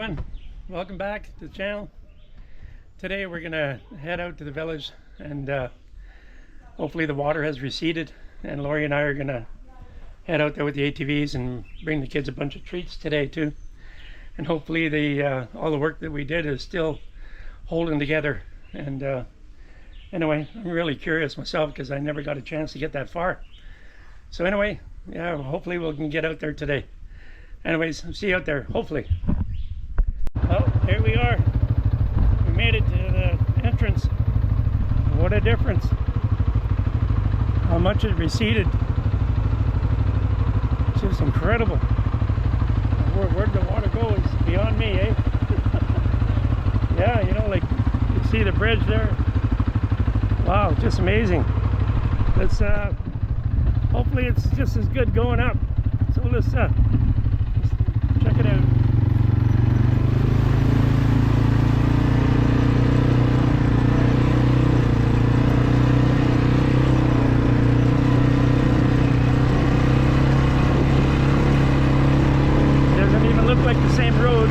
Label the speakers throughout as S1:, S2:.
S1: Everyone, welcome back to the channel. Today we're gonna head out to the village and hopefully the water has receded, and Lori and I are gonna head out there with the ATVs and bring the kids a bunch of treats today too. And hopefully the all the work that we did is still holding together. And anyway, I'm really curious myself because I never got a chance to get that far. So anyway, yeah, hopefully we can get out there today. Anyways, see you out there, hopefully. Well, here we are. We made it to the entrance. What a difference. How much it receded. It's just incredible. Where the water goes is beyond me, eh? Yeah, you know, like you see the bridge there. Wow, just amazing. Let's hopefully it's just as good going up. So let's check it out. Look like the same road.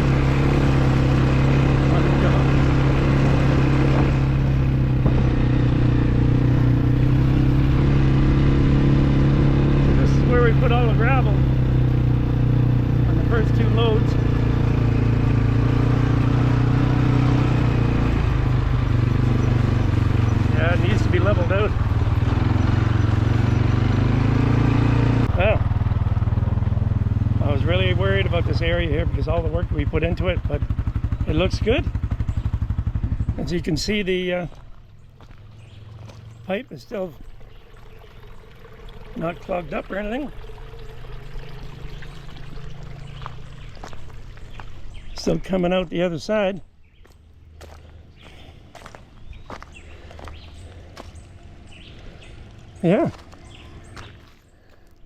S1: This is where we put all the gravel on the first two loads. Yeah, it needs to be leveled out. Well, I was really worried about this area here because all the work we put into it, but it looks good. As you can see, the pipe is still not clogged up or anything. Still coming out the other side. Yeah.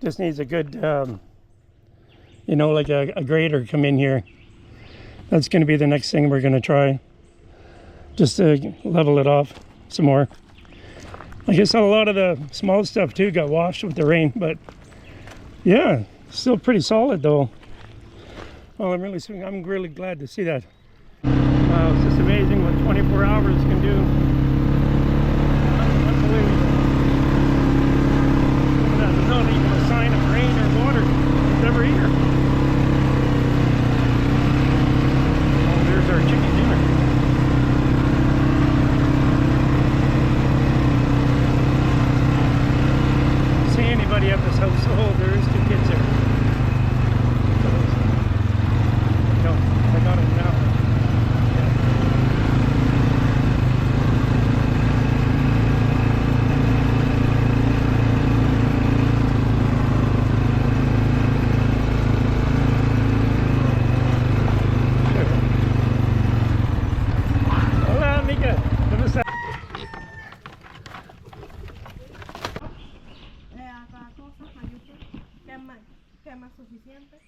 S1: Just needs a good you know, like a grader come in here. That's going to be the next thing we're going to try, just to level it off some more. I guess a lot of the small stuff too got washed with the rain, but yeah, still pretty solid though. Well, I'm really glad to see that. Wow, it's just amazing what 24 hours can do. Unbelievable. There's not even a sign of rain or water. It's never here. Our chicken dinner. See anybody at this household? There is 2 kids there. No, I got it now.
S2: Suficiente.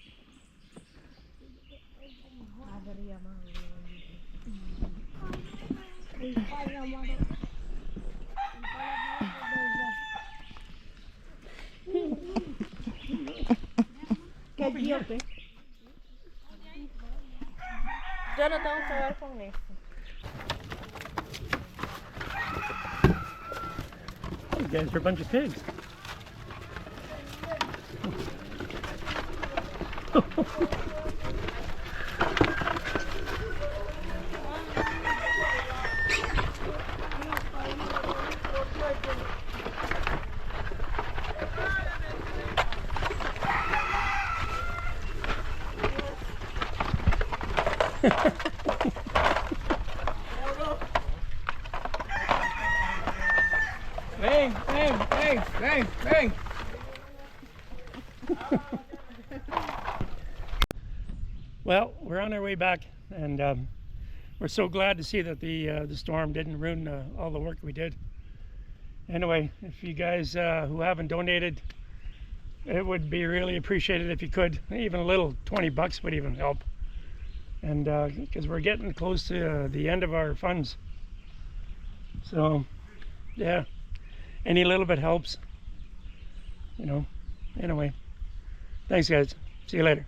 S2: Qué idiote. Yo no tengo que ver con eso.
S1: You guys are a bunch of pigs.
S3: Ven, ven, ven, ven, ven.
S1: Well, we're on our way back, and we're so glad to see that the storm didn't ruin all the work we did. Anyway, if you guys who haven't donated, it would be really appreciated if you could. Even a little, 20 bucks would even help. And because we're getting close to the end of our funds. So, yeah, any little bit helps, you know. Anyway, thanks guys. See you later.